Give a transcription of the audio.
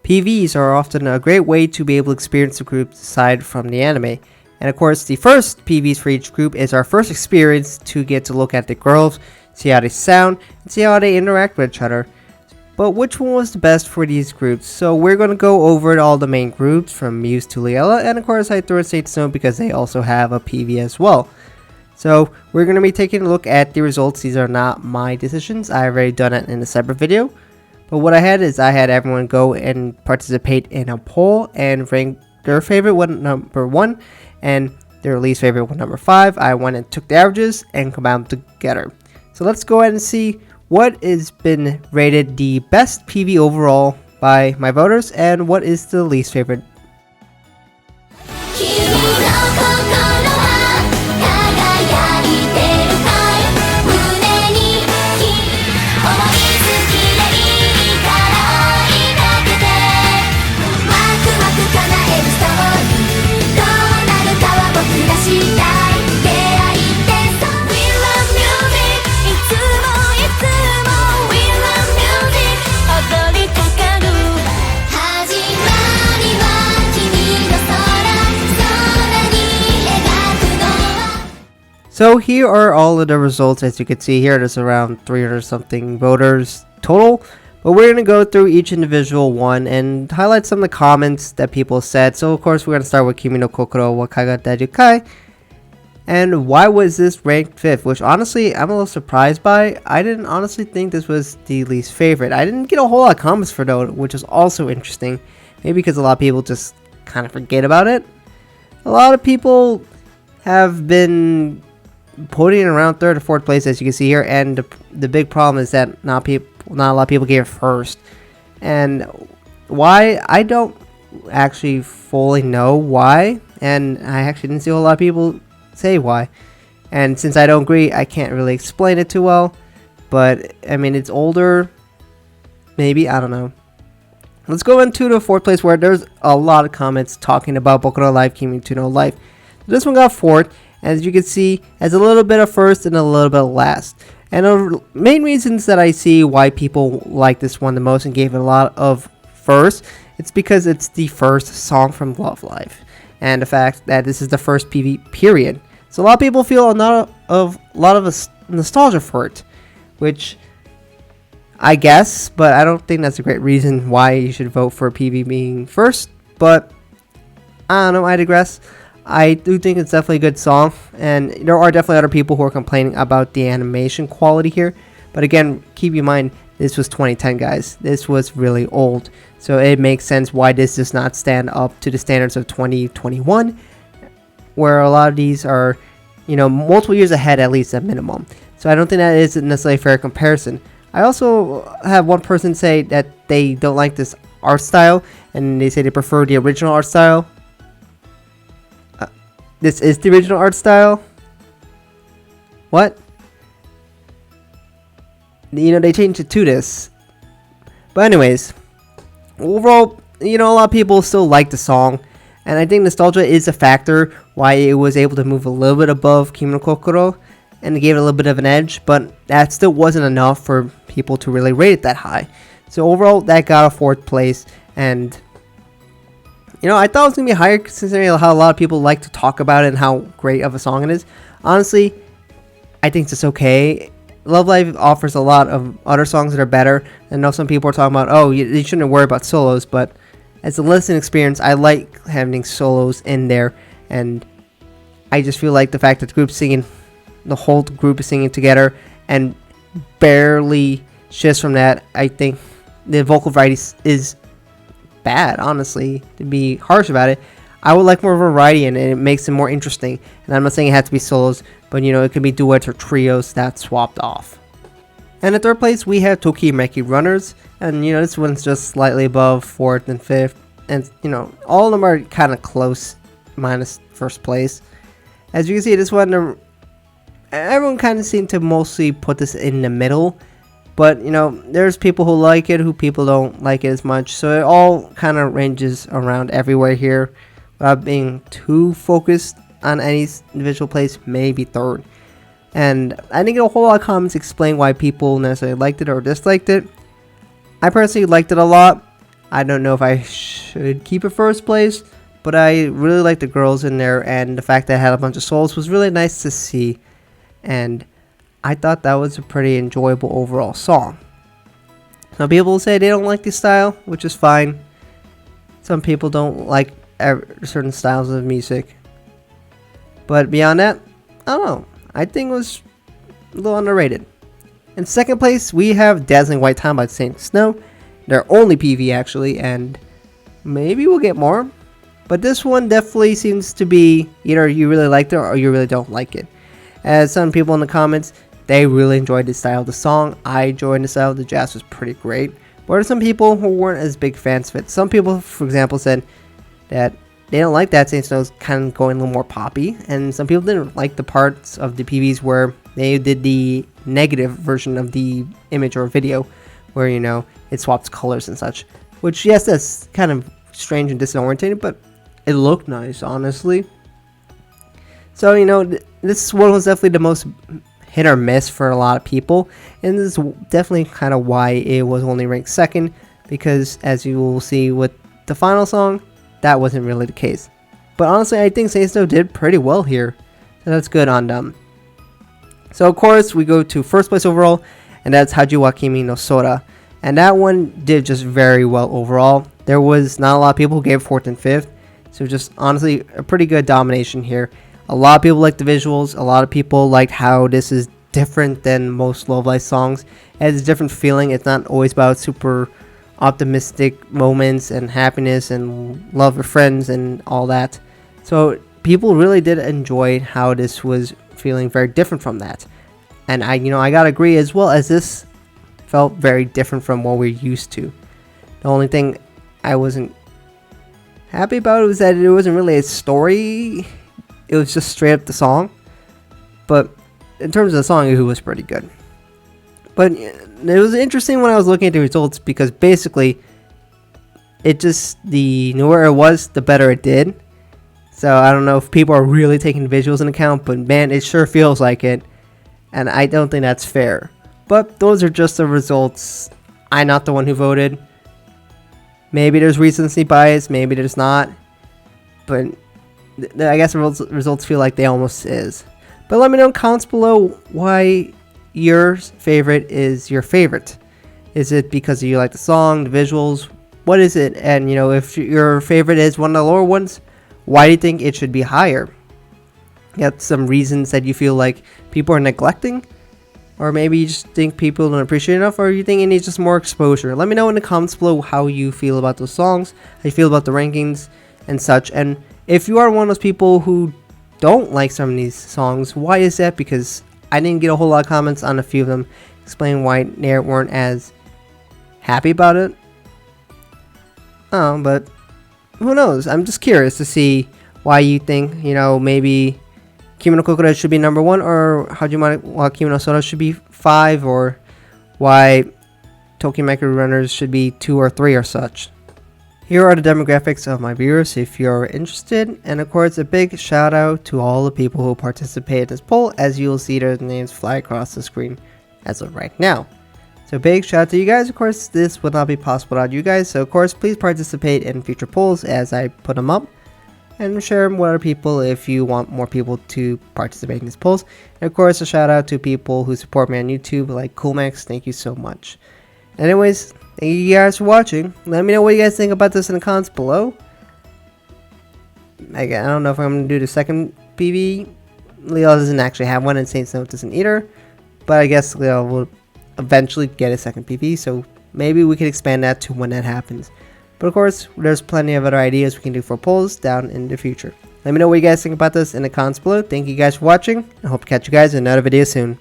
PVs are often a great way to be able to experience the group aside from the anime. And of course, the first PVs for each group is our first experience to get to look at the girls, see how they sound, and see how they interact with each other. But which one was the best for these groups? So we're going to go over all the main groups from Muse to Liella, and of course I threw in Saint Snow because they also have a PV as well. So we're going to be taking a look at the results. These are not my decisions. I've already done it in a separate video. But what I had is I had everyone go and participate in a poll and rank their favorite one number 1 and their least favorite one number 5. I went and took the averages and combined them together. So let's go ahead and see what has been rated the best PV overall by my voters and what is the least favorite. So here are all of the results. As you can see here, there's around 300 something voters total. But we're going to go through each individual one and highlight some of the comments that people said. So of course we're going to start with Kimi no Kokoro wa Kagayaiteru. And why was this ranked 5th? Which honestly I'm a little surprised by. I didn't honestly think this was the least favorite. I didn't get a whole lot of comments for though, which is also interesting. Maybe because a lot of people just kind of forget about it. A lot of people have been putting it around 3rd or 4th place, as you can see here, and the big problem is that not a lot of people gave it first. And why, I don't actually fully know why, and I actually didn't see a whole lot of people say why. And since I don't agree, I can't really explain it too well. But I mean, it's older, maybe, I don't know. Let's go into the 4th place, where there's a lot of comments talking about Bokura Life, Kimi no Life. This one got 4th. As you can see, has a little bit of first and a little bit of last. And the main reasons that I see why people like this one the most and gave it a lot of first, it's because it's the first song from Love Live. And the fact that this is the first PV period. So a lot of people feel a lot of nostalgia for it. Which, I guess, but I don't think that's a great reason why you should vote for PV being first. But, I don't know, I digress. I do think it's definitely a good song, and there are definitely other people who are complaining about the animation quality here. But again, keep in mind, this was 2010, guys. This was really old. So it makes sense why this does not stand up to the standards of 2021, where a lot of these are, you know, multiple years ahead at least at minimum. So I don't think that is necessarily a fair comparison. I also have one person say that they don't like this art style, and they say they prefer the original art style. This is the original art style? What? You know, they changed it to this. But anyways, overall, you know, a lot of people still like the song. And I think nostalgia is a factor why it was able to move a little bit above Kimi no Kokoro. And it gave it a little bit of an edge. But that still wasn't enough for people to really rate it that high. So overall, that got a 4th place. And you know, I thought it was going to be higher considering how a lot of people like to talk about it and how great of a song it is. Honestly, I think it's just okay. Love Live offers a lot of other songs that are better. I know some people are talking about, oh, you shouldn't worry about solos. But as a listening experience, I like having solos in there. And I just feel like the fact that the whole group is singing together and barely shifts from that, I think the vocal variety is bad, honestly, to be harsh about it. I would like more variety in it. It makes it more interesting. And I'm not saying it has to be solos, but you know, it could be duets or trios that swapped off. And in 3rd place, we have TOKIMEKI Runners. And you know, this one's just slightly above 4th and 5th. And you know, all of them are kind of close, minus 1st place. As you can see, this one, everyone kind of seemed to mostly put this in the middle. But, you know, there's people who like it, who people don't like it as much. So it all kind of ranges around everywhere here. Without being too focused on any individual place, maybe 3rd. And I didn't get a whole lot of comments explain why people necessarily liked it or disliked it. I personally liked it a lot. I don't know if I should keep it first place, but I really like the girls in there, and the fact that it had a bunch of souls was really nice to see, and I thought that was a pretty enjoyable overall song. Some people say they don't like the style, which is fine. Some people don't like certain styles of music. But beyond that, I don't know. I think it was a little underrated. In second place, we have Dazzling White Time by Saint Snow. Their only PV actually, and maybe we'll get more. But this one definitely seems to be either you really liked it or you really don't like it. As some people in the comments, they really enjoyed the style of the song. I enjoyed the style. The jazz was pretty great. But there are some people who weren't as big fans of it. Some people, for example, said that they don't like that Saint Snow's kind of going a little more poppy. And some people didn't like the parts of the PVs where they did the negative version of the image or video, where, you know, it swaps colors and such. Which, yes, that's kind of strange and disorientating, but it looked nice, honestly. So, you know, this one was definitely the most hit or miss for a lot of people, and this is definitely kind of why it was only ranked second, because as you will see with the final song, that wasn't really the case. But honestly, I think Saint Snow did pretty well here, so that's good on them. So of course, we go to first place overall, and that's Hajimari no Sora, and that one did just very well overall. There was not a lot of people who gave 4th and 5th, so just honestly a pretty good domination here. A lot of people liked the visuals. A lot of people liked how this is different than most Love Live songs. It has a different feeling. It's not always about super optimistic moments and happiness and love of friends and all that. So people really did enjoy how this was feeling very different from that. And I gotta agree as well, as this felt very different from what we're used to. The only thing I wasn't happy about was that it wasn't really a story. It was just straight up the song. But in terms of the song, it was pretty good. But it was interesting when I was looking at the results, because basically it just, the newer it was, the better it did. So I don't know if people are really taking visuals into account, but man, it sure feels like it. And I don't think that's fair. But those are just the results. I'm not the one who voted. Maybe there's recency bias, maybe there's not. But I guess the results feel like they almost is. But let me know in comments below why your favorite is your favorite. Is it because you like the song, the visuals? What is it? And, you know, if your favorite is one of the lower ones, why do you think it should be higher? You have some reasons that you feel like people are neglecting? Or maybe you just think people don't appreciate it enough? Or you think it needs just more exposure? Let me know in the comments below how you feel about those songs, how you feel about the rankings and such. And if you are one of those people who don't like some of these songs, why is that? Because I didn't get a whole lot of comments on a few of them explaining why they weren't as happy about it. But who knows? I'm just curious to see why you think, you know, maybe Kimi no Kokoro should be number 1, or Hajimari wa Kimi no Sora should be 5, or why TOKIMEKI runners should be 2 or 3 or such. Here are the demographics of my viewers if you're interested, and of course a big shout out to all the people who participated in this poll, as you'll see their names fly across the screen as of right now. So big shout out to you guys. Of course, this would not be possible without you guys, so of course please participate in future polls as I put them up, and share them with other people if you want more people to participate in these polls. And of course a shout out to people who support me on YouTube like Coolmax. Thank you so much. Anyways, thank you guys for watching. Let me know what you guys think about this in the comments below. I don't know if I'm going to do the second PV. Liella doesn't actually have one, and Saint Snow doesn't either. But I guess Liella will eventually get a second PV, so maybe we can expand that to when that happens. But of course, there's plenty of other ideas we can do for polls down in the future. Let me know what you guys think about this in the comments below. Thank you guys for watching. I hope to catch you guys in another video soon.